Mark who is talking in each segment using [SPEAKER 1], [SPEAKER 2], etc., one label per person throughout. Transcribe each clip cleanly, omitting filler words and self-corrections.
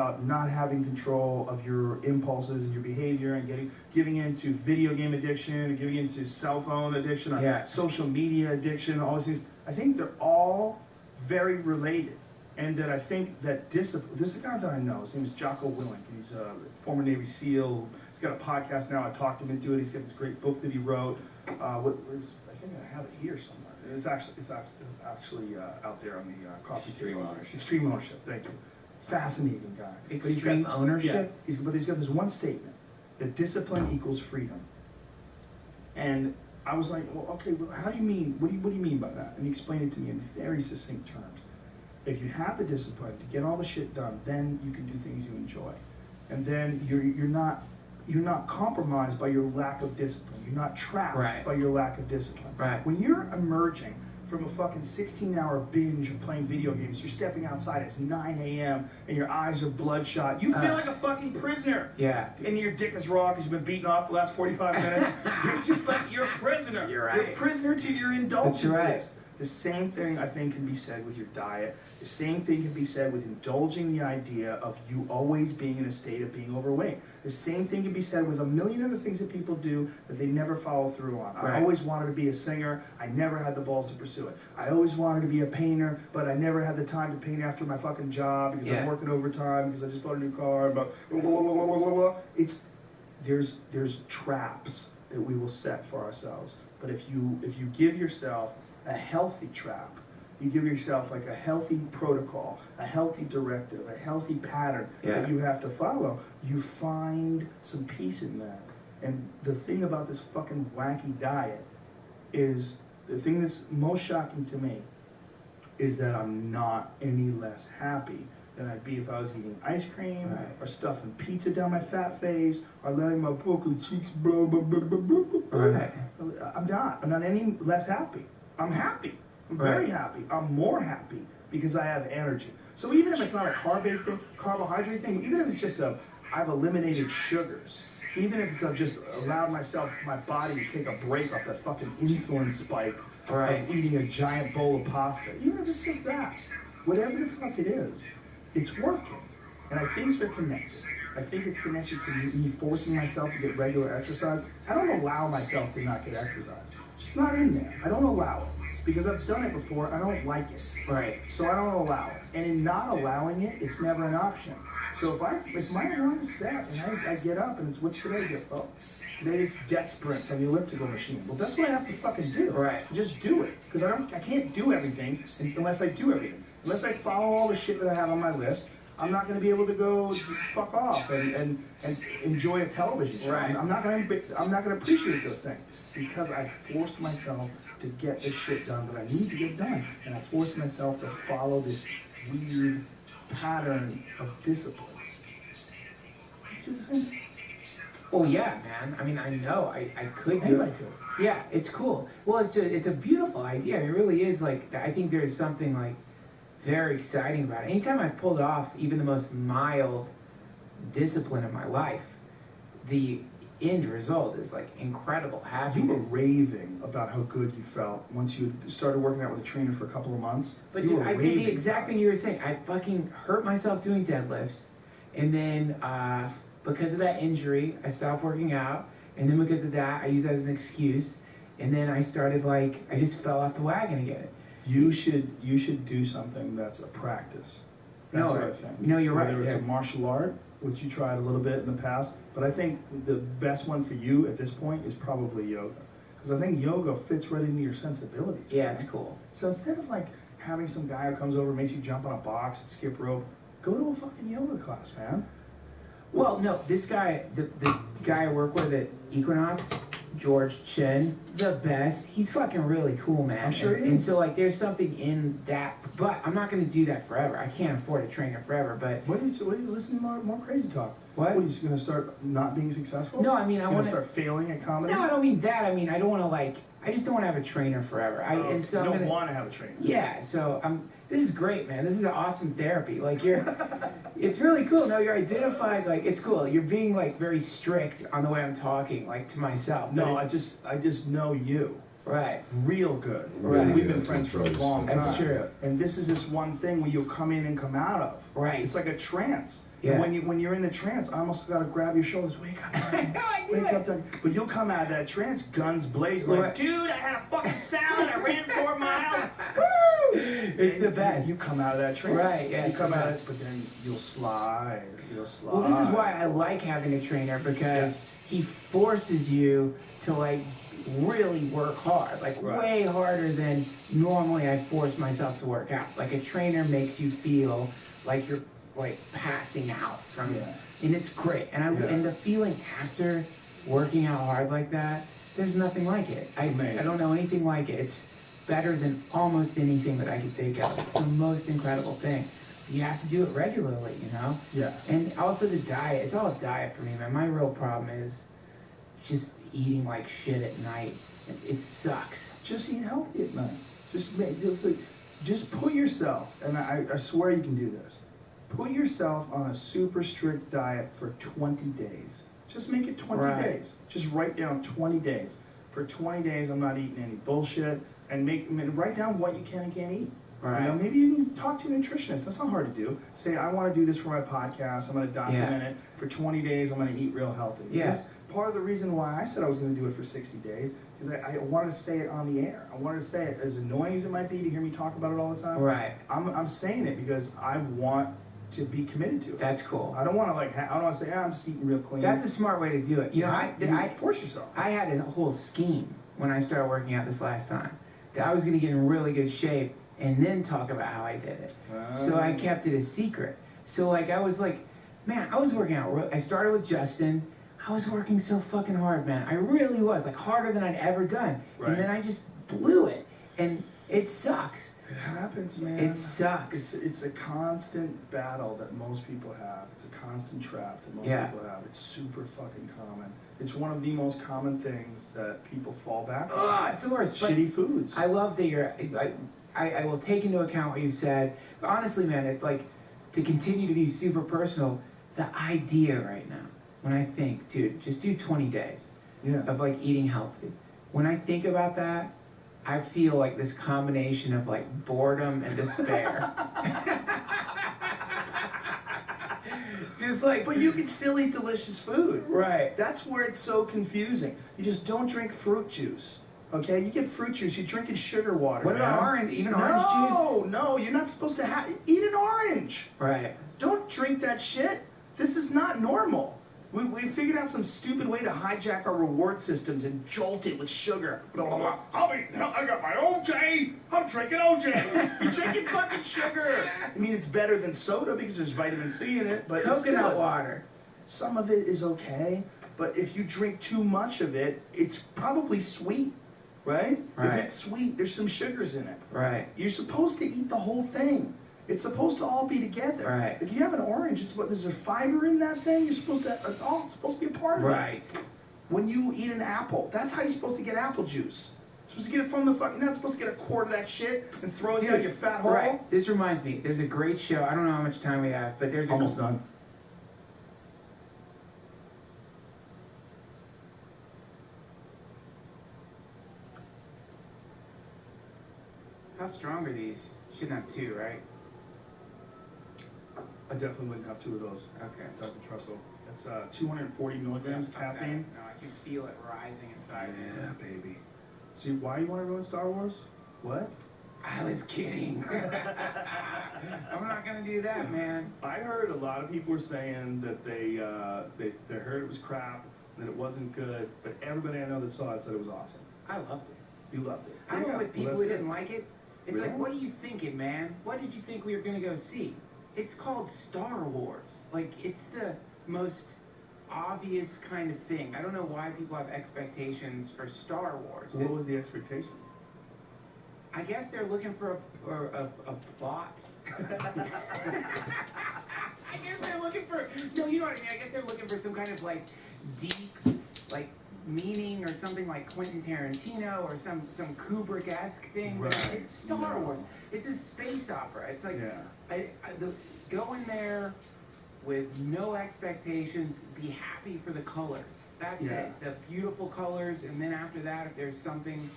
[SPEAKER 1] about not having control of your impulses and your behavior and giving into video game addiction and giving into cell phone addiction, social media addiction, all these things. I think they're all very related. And that I think that discipline, this is a guy that I know, his name is Jocko Willink. He's a former Navy SEAL. He's got a podcast now. I talked him into it. He's got this great book that he wrote. I think I have it here somewhere. It's actually out there on the coffee table. Extreme Ownership. Thank you. Fascinating guy.
[SPEAKER 2] Extreme Ownership?
[SPEAKER 1] Yeah, but he's got this one statement, that discipline equals freedom. And I was like, well, okay, well, how do you mean, what do you mean by that? And he explained it to me in very succinct terms. If you have the discipline to get all the shit done, then you can do things you enjoy. And then you're not compromised by your lack of discipline. You're not trapped by your lack of discipline.
[SPEAKER 2] Right.
[SPEAKER 1] When you're emerging from a fucking 16-hour binge of playing video games, you're stepping outside, it's 9 a.m. and your eyes are bloodshot. You feel like a fucking prisoner.
[SPEAKER 2] Yeah.
[SPEAKER 1] And your dick is raw because you've been beaten off the last 45 minutes. You're a prisoner.
[SPEAKER 2] You're right.
[SPEAKER 1] You're a prisoner to your indulgences.
[SPEAKER 2] That's right.
[SPEAKER 1] The same thing, I think, can be said with your diet. The same thing can be said with indulging the idea of you always being in a state of being overweight. The same thing can be said with a million other things that people do that they never follow through on.
[SPEAKER 2] Right.
[SPEAKER 1] I always wanted to be a singer. I never had the balls to pursue it. I always wanted to be a painter, but I never had the time to paint after my fucking job because I'm working overtime, because I just bought a new car. But there's traps that we will set for ourselves. But if you give yourself a healthy trap, you give yourself like a healthy protocol, a healthy directive, a healthy pattern that you have to follow, you find some peace in that. And the thing about this fucking wacky diet is, the thing that's most shocking to me is that I'm not any less happy than I'd be if I was eating ice cream or stuffing pizza down my fat face or letting my broken cheeks blow. I'm not any less happy. I'm happy. I'm very happy. I'm more happy because I have energy. So even if it's not a carbohydrate thing, even if it's just I've eliminated sugars, even if it's just allowed my body to take a break off that fucking insulin spike of eating a giant bowl of pasta, even if it's just that, whatever the fuck it is, it's working. And I think they're connected. I think it's connected to me forcing myself to get regular exercise. I don't allow myself to not get exercise. It's not in there. I don't allow it. It's because I've done it before. I don't like it.
[SPEAKER 2] Right.
[SPEAKER 1] So I don't allow it. And in not allowing it, it's never an option. So if my alarm is set and I get up and it's what's today? Today's death sprints on the elliptical machine. Well, that's what I have to fucking do.
[SPEAKER 2] Right.
[SPEAKER 1] Just do it. Because I can't do everything unless I do everything. Unless I follow all the shit that I have on my list, I'm not going to be able to go fuck off and enjoy a television show.
[SPEAKER 2] Right.
[SPEAKER 1] I'm not going to appreciate those things because I forced myself to get the shit done that I need to get done, and I forced myself to follow this weird pattern of discipline.
[SPEAKER 2] Oh yeah, man. I mean, I know I could do it. Yeah, it's cool. Well, it's a beautiful idea. It really is. Like, I think there's something like very exciting about it. Anytime I've pulled off even the most mild discipline in my life, the end result is like incredible happiness.
[SPEAKER 1] You were raving about how good you felt once you started working out with a trainer for a couple of months.
[SPEAKER 2] But dude, I did the exact thing you were saying. I fucking hurt myself doing deadlifts, and then because of that injury, I stopped working out, and then because of that, I used that as an excuse, and then I started I just fell off the wagon again.
[SPEAKER 1] You should do something that's a practice. That's what I think.
[SPEAKER 2] No, you're right.
[SPEAKER 1] Whether it's a martial art, which you tried a little bit in the past, but I think the best one for you at this point is probably yoga. Because I think yoga fits right into your sensibilities.
[SPEAKER 2] Yeah, it's cool.
[SPEAKER 1] So instead of having some guy who comes over and makes you jump on a box and skip rope, go to a fucking yoga class, man.
[SPEAKER 2] Well, no, this guy, the guy I work with at Equinox, George Chen, the best. He's fucking really cool, man.
[SPEAKER 1] I'm sure he is.
[SPEAKER 2] And so there's something in that, but I'm not going to do that forever. I can't afford a trainer forever. But
[SPEAKER 1] what are you listening to more crazy talk?
[SPEAKER 2] What?
[SPEAKER 1] Are you just going to start not being successful?
[SPEAKER 2] No, I mean I want to
[SPEAKER 1] start failing at comedy.
[SPEAKER 2] No, I don't mean that. I mean I don't want to I just don't want to have a trainer forever.
[SPEAKER 1] You don't want to have a trainer.
[SPEAKER 2] Yeah. So this is great, man. This is an awesome therapy. It's really cool. No, you're identified. It's cool. You're being very strict on the way I'm talking, to myself.
[SPEAKER 1] No, I just know you.
[SPEAKER 2] Right.
[SPEAKER 1] Real good.
[SPEAKER 2] Right.
[SPEAKER 1] We've been friends for a long time.
[SPEAKER 2] That's true.
[SPEAKER 1] And this is this one thing where you'll come in and come out of.
[SPEAKER 2] Right.
[SPEAKER 1] It's like a trance.
[SPEAKER 2] Yeah.
[SPEAKER 1] And when you're in the trance, I almost gotta grab your shoulders. Wake up, Doug. Wake up, Doug. But you'll come out of that trance, guns blazing, like, dude, I had a fucking salad. I ran 4 miles. Woo!
[SPEAKER 2] It's the best.
[SPEAKER 1] You come out of that trance.
[SPEAKER 2] Right. Yeah.
[SPEAKER 1] You come out of it, but then you'll slide. You'll slide.
[SPEAKER 2] Well, this is why I like having a trainer, because he forces you to like really work hard, like way harder than normally I force myself to work out. Like a trainer makes you feel like you're like passing out from it, and it's great. And and the feeling after working out hard like that, there's nothing like it. I don't know anything like it. It's better than almost anything that I can think of. It's the most incredible thing. You have to do it regularly, you know?
[SPEAKER 1] Yeah.
[SPEAKER 2] And also the diet. It's all diet for me, man. My real problem is just eating like shit at night. It sucks.
[SPEAKER 1] Just eat healthy at night. Just put yourself, and I swear you can do this. Put yourself on a super strict diet for 20 days. Just make it 20 days. Just write down 20 days. For 20 days, I'm not eating any bullshit. And write down what you can and can't eat.
[SPEAKER 2] Right.
[SPEAKER 1] You know, maybe you can talk to a nutritionist. That's not hard to do. Say, I want to do this for my podcast. I'm going to document it. For 20 days, I'm going to eat real healthy. Because part of the reason why I said I was going to do it for 60 days is I wanted to say it on the air. I wanted to say it, as annoying as it might be to hear me talk about it all the time.
[SPEAKER 2] Right.
[SPEAKER 1] I'm saying it because I want to be committed to it.
[SPEAKER 2] That's cool.
[SPEAKER 1] I don't want to I don't want to say, I'm just eating real clean.
[SPEAKER 2] That's a smart way to do it. You know, I
[SPEAKER 1] force yourself.
[SPEAKER 2] I had a whole scheme when I started working out this last time. That I was going to get in really good shape and then talk about how I did it. So I kept it a secret. So like I was like, man, I was working out. I started with Justin. I was working so fucking hard, man. I really was, like harder than I'd ever done. And then I just blew it. And it sucks.
[SPEAKER 1] It happens, man.
[SPEAKER 2] It sucks.
[SPEAKER 1] It's a constant battle that most people have. It's a constant trap that most people have. It's super fucking common. It's one of the most common things that people fall back on.
[SPEAKER 2] Oh, it's the worst.
[SPEAKER 1] Shitty foods.
[SPEAKER 2] I love that you're. I will take into account what you said. But honestly, man, it, like to continue to be super personal. The idea right now, when I think, dude, just do 20 days of like eating healthy. When I think about that, I feel like this combination of like boredom and despair. Just like,
[SPEAKER 1] but you can still eat delicious food.
[SPEAKER 2] Right.
[SPEAKER 1] That's where it's so confusing. You just don't drink fruit juice. Okay? You get fruit juice, you're drinking sugar water.
[SPEAKER 2] What about orange? Even orange juice?
[SPEAKER 1] No, you're not supposed to eat an orange.
[SPEAKER 2] Right.
[SPEAKER 1] Don't drink that shit. This is not normal. We figured out some stupid way to hijack our reward systems and jolt it with sugar. Blah, blah, blah. I got my OJ. I'm drinking OJ. You're drinking fucking sugar. I mean, it's better than soda because there's vitamin C in it. But
[SPEAKER 2] coconut water.
[SPEAKER 1] Some of it is okay. But if you drink too much of it, it's probably sweet. Right? If it's sweet, there's some sugars in it.
[SPEAKER 2] Right.
[SPEAKER 1] You're supposed to eat the whole thing. It's supposed to all be together.
[SPEAKER 2] Right.
[SPEAKER 1] If you have an orange, there's a fiber in that thing. You're supposed to. It's supposed to be a part of it.
[SPEAKER 2] Right.
[SPEAKER 1] When you eat an apple, that's how you're supposed to get apple juice. You're supposed to get it from the fucking. You're not supposed to get a quart of that shit and throw it down your fat hole.
[SPEAKER 2] Right. This reminds me. There's a great show. I don't know how much time we have, but there's
[SPEAKER 1] almost done.
[SPEAKER 2] How strong are these? Shouldn't have 2, right?
[SPEAKER 1] I definitely wouldn't have 2 of those.
[SPEAKER 2] Okay.
[SPEAKER 1] Dr. Trussell. That's 240 milligrams of caffeine.
[SPEAKER 2] No, I can feel it rising inside.
[SPEAKER 1] Yeah, baby. See, why you want to ruin Star Wars? What?
[SPEAKER 2] I was kidding. I'm not gonna do that, man.
[SPEAKER 1] I heard a lot of people were saying that they heard it was crap, that it wasn't good, but everybody I know that saw it said it was awesome.
[SPEAKER 2] I loved it.
[SPEAKER 1] You loved it.
[SPEAKER 2] I went with people who didn't like it. It's
[SPEAKER 1] Really?
[SPEAKER 2] like, what are you thinking, man? What did you think we were gonna go see? It's called Star Wars. Like, it's the most obvious kind of thing. I don't know why people have expectations for Star Wars.
[SPEAKER 1] What was the expectations?
[SPEAKER 2] I guess they're looking for a bot. I guess they're looking for, no, you know what I mean? I guess they're looking for some kind of like deep, like meaning or something like Quentin Tarantino or some Kubrick-esque thing.
[SPEAKER 1] Right.
[SPEAKER 2] It's Star Wars. It's a space opera. It's like, go in there with no expectations, be happy for the colors. That's it. The beautiful colors, and then after that, if there's something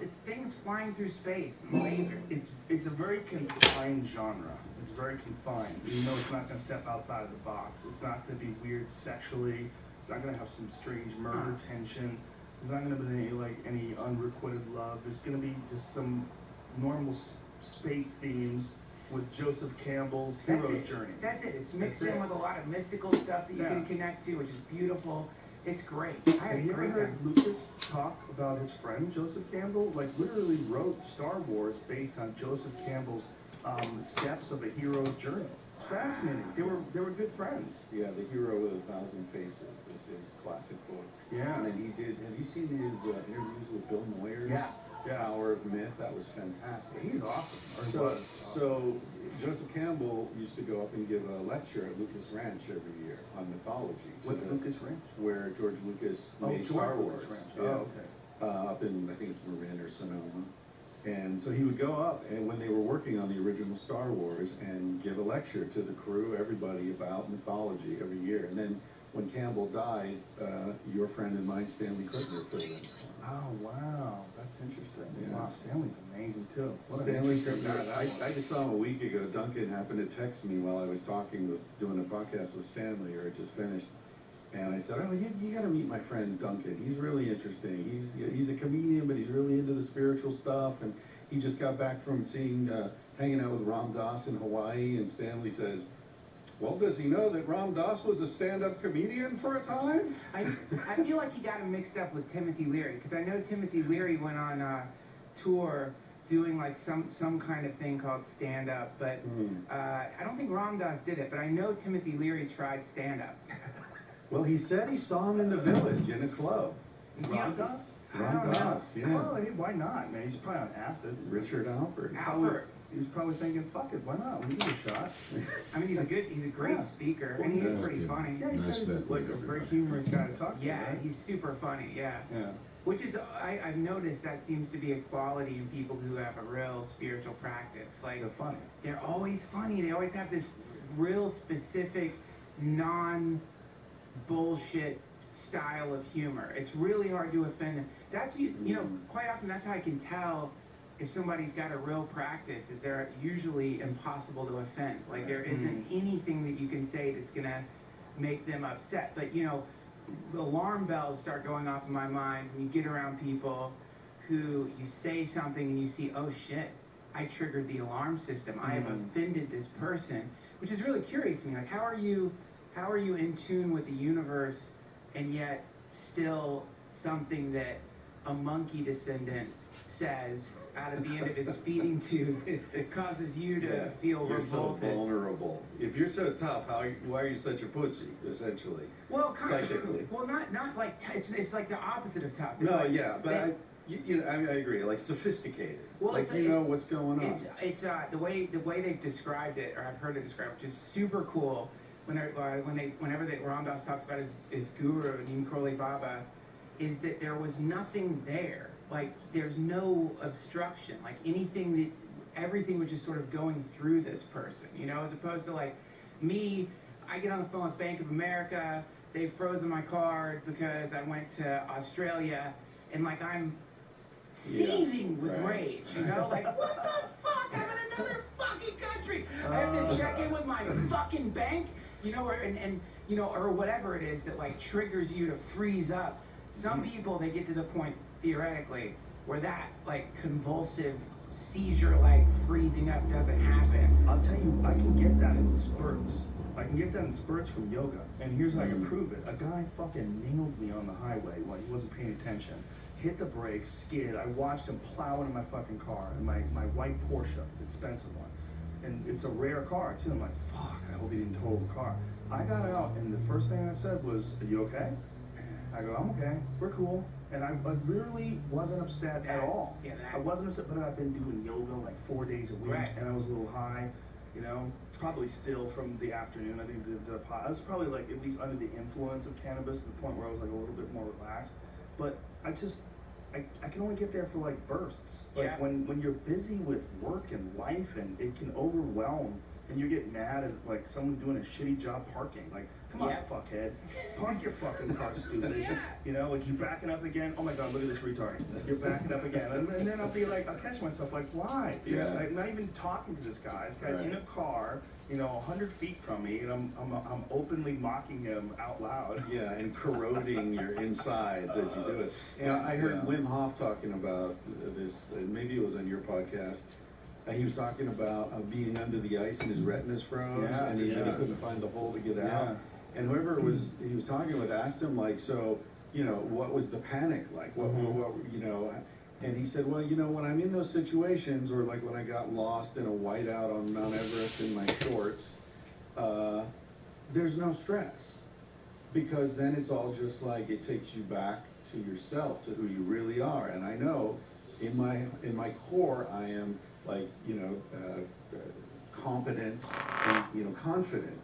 [SPEAKER 2] It's things flying through space, lasers.
[SPEAKER 1] It's a very confined genre. It's very confined. You know, it's not going to step outside of the box. It's not going to be weird sexually. It's not going to have some strange murder tension. There's not going to be any unrequited love. There's going to be just some normal space themes with Joseph Campbell's hero journey.
[SPEAKER 2] That's it. It's mixed in with a lot of mystical stuff that you can connect to, which is beautiful. It's great.
[SPEAKER 1] Have you ever heard Lucas talk about his friend Joseph Campbell? Like, literally wrote Star Wars based on Joseph Campbell's steps of a hero's journey. It's fascinating. They were good friends.
[SPEAKER 3] Yeah, The Hero with 1,000 Faces is his classic book.
[SPEAKER 1] Yeah.
[SPEAKER 3] And then he did. Have you seen his interviews with Bill Moyers?
[SPEAKER 1] Yes.
[SPEAKER 3] Power of Myth. That was fantastic.
[SPEAKER 1] He's awesome.
[SPEAKER 3] So Joseph Campbell used to go up and give a lecture at Lucas Ranch every year on mythology.
[SPEAKER 1] What's Lucas Ranch?
[SPEAKER 3] Where George Lucas made Star Wars.
[SPEAKER 1] Ranch.
[SPEAKER 3] Yeah.
[SPEAKER 1] Oh, okay.
[SPEAKER 3] Up in, I think it's Marin or Sonoma. And so he would go up, and when they were working on the original Star Wars, and give a lecture to the crew, everybody, about mythology every year. And then when Campbell died, your friend and mine, Stanley Krittner, filled in.
[SPEAKER 1] Oh, wow. That's interesting.
[SPEAKER 3] Yeah.
[SPEAKER 1] Wow, Stanley's amazing, too.
[SPEAKER 3] Stanley Krittner, I just saw him a week ago. Duncan happened to text me while I was doing a podcast with Stanley, or it just finished. And I said, oh, you got to meet my friend Duncan. He's really interesting. He's a comedian, but he's really into the spiritual stuff. And he just got back from hanging out with Ram Dass in Hawaii. And Stanley says, well, does he know that Ram Dass was a stand-up comedian for a time?
[SPEAKER 2] I feel like he got him mixed up with Timothy Leary, because I know Timothy Leary went on a tour doing like some kind of thing called stand-up, but I don't think Ram Dass did it, but I know Timothy Leary tried stand-up.
[SPEAKER 3] Well, he said he saw him in the Village in a club.
[SPEAKER 1] Ram Dass?
[SPEAKER 3] Ram Dass, yeah.
[SPEAKER 1] Well, hey, why not, man? He's probably on acid.
[SPEAKER 3] Richard Alpert.
[SPEAKER 1] He's probably thinking, fuck it, why not? We give it a shot.
[SPEAKER 2] I mean, he's a great speaker, and he's pretty funny.
[SPEAKER 1] Yeah, he's like a very humorous guy to talk to.
[SPEAKER 2] Yeah,
[SPEAKER 1] right?
[SPEAKER 2] he's super funny, yeah.
[SPEAKER 1] Yeah.
[SPEAKER 2] Which is, I've noticed that seems to be a quality in people who have a real spiritual practice. Like,
[SPEAKER 1] They're funny.
[SPEAKER 2] They're always funny. They always have this real specific, non-bullshit style of humor. It's really hard to offend them. That's, you know, quite often that's how I can tell if somebody's got a real practice, is they're usually impossible to offend. Like, there isn't anything that you can say that's going to make them upset. But, you know, the alarm bells start going off in my mind when you get around people who you say something and you see, oh shit, I triggered the alarm system. I have offended this person, which is really curious to me. Like, how are you in tune with the universe and yet still something that a monkey descendant says out of the end of its feeding tube causes you to feel
[SPEAKER 3] You're
[SPEAKER 2] revolted.
[SPEAKER 3] so vulnerable. If you're so tough, why are you such a pussy, essentially?
[SPEAKER 2] Well,
[SPEAKER 3] psychically.
[SPEAKER 2] Well, not like it's like the opposite of tough. It's
[SPEAKER 3] no,
[SPEAKER 2] like,
[SPEAKER 3] yeah, but I agree. Like sophisticated.
[SPEAKER 2] Well,
[SPEAKER 3] like you know what's going on.
[SPEAKER 2] It's the way they've described it, or I've heard it described, which is super cool. Whenever Ram Dass talks about his guru Neem Karoli Baba, is that there was nothing there. Like, there's no obstruction. Like, everything was just sort of going through this person, you know, as opposed to like me. I get on the phone with Bank of America. They've frozen my card because I went to Australia, and like I'm seething with rage, you know, like, what the fuck? I'm in another fucking country. I have to check in with my fucking bank, you know, and you know, or whatever it is that like triggers you to freeze up. Some people, they get to the point, theoretically, where that like convulsive seizure, like freezing up, doesn't happen.
[SPEAKER 1] I'll tell you, I can get that in spurts. I can get that in spurts from yoga. And here's how I can prove it. A guy fucking nailed me on the highway while he wasn't paying attention. Hit the brakes, skid. I watched him plow into my fucking car, in my white Porsche, expensive one. And it's a rare car too. I'm like, fuck, I hope he didn't total the car. I got out, and the first thing I said was, are you okay? I go, I'm okay, we're cool. And I literally wasn't upset at all.
[SPEAKER 2] Yeah,
[SPEAKER 1] I wasn't upset, but I've been doing yoga like 4 days a week, and I was a little high, you know, probably still from the afternoon. I think I was probably like at least under the influence of cannabis to the point where I was like a little bit more relaxed. But I can only get there for like bursts. Like when you're busy with work and life, and it can overwhelm and you get mad at like someone doing a shitty job parking. Like, come on, fuckhead, park your fucking car, stupid. You know, like you're backing up again. Oh my god, look at this retard. You're backing up again, and then I'll be like, I'll catch myself like, why?
[SPEAKER 3] Yeah.
[SPEAKER 1] I'm not even talking to this guy. This guy's in a car, you know, 100 feet from me, and I'm openly mocking him out loud.
[SPEAKER 3] Yeah, and corroding your insides as you do it. Yeah, I heard Wim Hof talking about this. Maybe it was on your podcast. He was talking about being under the ice and his retinas froze, and he couldn't find the hole to get out. And whoever he was talking with asked him, like, so, you know, what was the panic like? What you know? And he said, well, you know, when I'm in those situations, or like when I got lost in a whiteout on Mount Everest in my shorts, there's no stress, because then it's all just like it takes you back to yourself, to who you really are. And I know in my core, I am like, you know, competent and, you know, confident.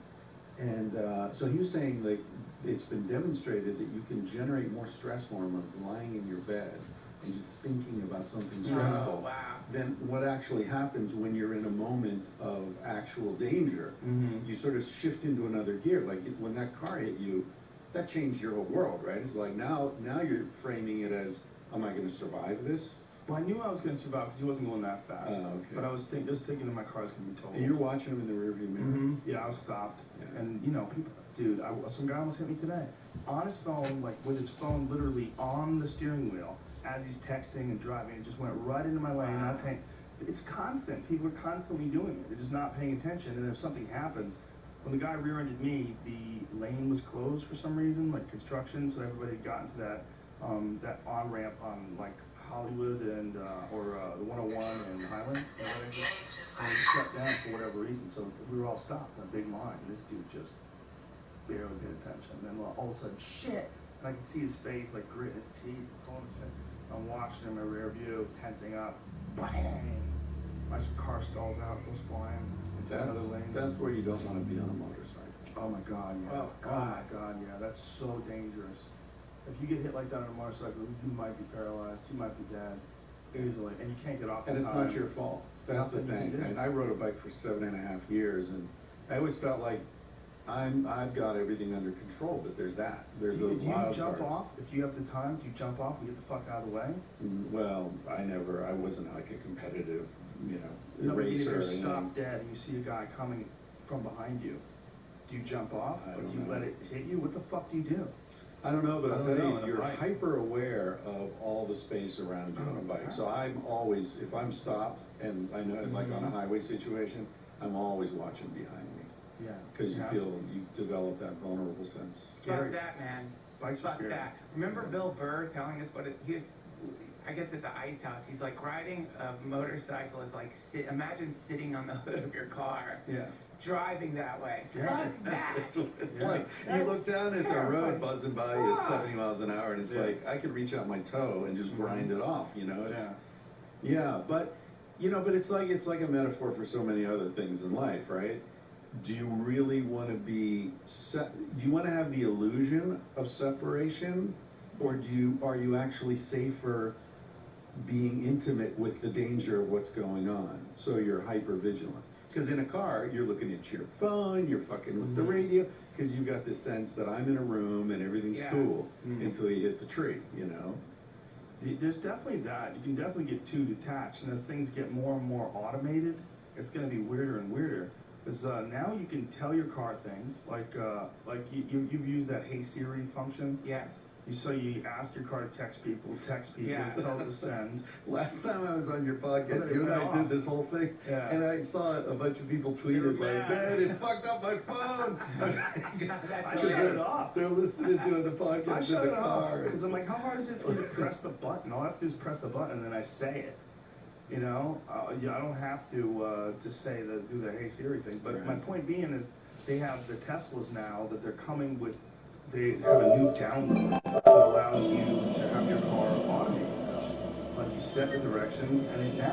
[SPEAKER 3] And so he was saying, like, it's been demonstrated that you can generate more stress hormones lying in your bed and just thinking about something stressful than what actually happens when you're in a moment of actual danger. You sort of shift into another gear. Like when that car hit you, that changed your whole world, right? It's like now you're framing it as, am I going to survive this?
[SPEAKER 1] Well, I knew I was going to survive because he wasn't going that fast. But I was just thinking that my car's going to be totaled.
[SPEAKER 3] And you're watching him in the rearview mirror.
[SPEAKER 1] Yeah, I was stopped. And, you know, people, dude, some guy almost hit me today. On his phone, like with his phone literally on the steering wheel, as he's texting and driving, it just went right into my lane. It's constant. People are constantly doing it. They're just not paying attention. And if something happens, when the guy rear-ended me, the lane was closed for some reason, like construction, so everybody got into that on-ramp on, like, Hollywood and or the 101 and Highland, and it just shut down for whatever reason. So we were all stopped in a big line. This dude just barely paid attention. And then all of a sudden, shit! And I could see his face, like gritting his teeth, pulling his face. I'm watching in my rear view, tensing up. Bang! My car stalls out, goes flying into another lane.
[SPEAKER 3] That's where you don't want to be on a motorcycle.
[SPEAKER 1] Oh my god, yeah. Oh my god, yeah. That's so dangerous. If you get hit like that on a motorcycle, you might be paralyzed, you might be dead, easily, and you can't get off.
[SPEAKER 3] And it's not your fault. That's the thing. And I rode a bike for 7.5 years, and I always felt like I've got everything under control, but there's those wild
[SPEAKER 1] jump
[SPEAKER 3] cards.
[SPEAKER 1] off, if you have the time, do you jump off and get the fuck out of the way?
[SPEAKER 3] Well, I wasn't like a competitive, you know,
[SPEAKER 1] No,
[SPEAKER 3] racer.
[SPEAKER 1] If you're stopped dead and you see a guy coming from behind you, do you jump off, or do you let it hit you? What the fuck do you do?
[SPEAKER 3] I don't know, but I'll tell you, you're hyper aware of all the space around you on a bike. So I'm always, if I'm stopped and I know, like on a highway situation, I'm always watching behind me.
[SPEAKER 1] Yeah.
[SPEAKER 3] Because you develop that vulnerable sense.
[SPEAKER 2] Fuck that, man. Fuck that. Remember Bill Burr telling us he was, I guess at the Ice House, he's like riding a motorcycle is like, imagine sitting on the hood of your car.
[SPEAKER 1] Yeah.
[SPEAKER 2] Driving that way. Fuck that.
[SPEAKER 3] It's like you look down at the road buzzing by you at 70 miles an hour, and it's like I could reach out my toe and just grind it off, you know? But you know, but it's like a metaphor for so many other things in life, right? Do you really want to be do you want to have the illusion of separation, or are you actually safer being intimate with the danger of what's going on? So you're hyper vigilant. Because in a car, you're looking at your phone, you're fucking with the radio, because you've got this sense that I'm in a room and everything's cool until you hit the tree, you know?
[SPEAKER 1] There's definitely that. You can definitely get too detached, and as things get more and more automated, it's going to be weirder and weirder. Because now you can tell your car things, like you've used that Hey Siri function.
[SPEAKER 2] Yes.
[SPEAKER 1] So you ask your car to text people, tell it to send.
[SPEAKER 3] Last time I was on your podcast, you and I did this whole thing, and I saw a bunch of people tweeted like, man, it fucked up my phone.
[SPEAKER 1] I shut it off.
[SPEAKER 3] They're listening to the podcast in the car.
[SPEAKER 1] Because I'm like, how hard is it for me to press the button? All I have to do is press the button, and then I say it. You know, I don't have to say do the Hey Siri thing. But my point being is, they have the Teslas now that they're coming with. They have a new download that allows you to have your car automate itself. Like you set the directions, and it now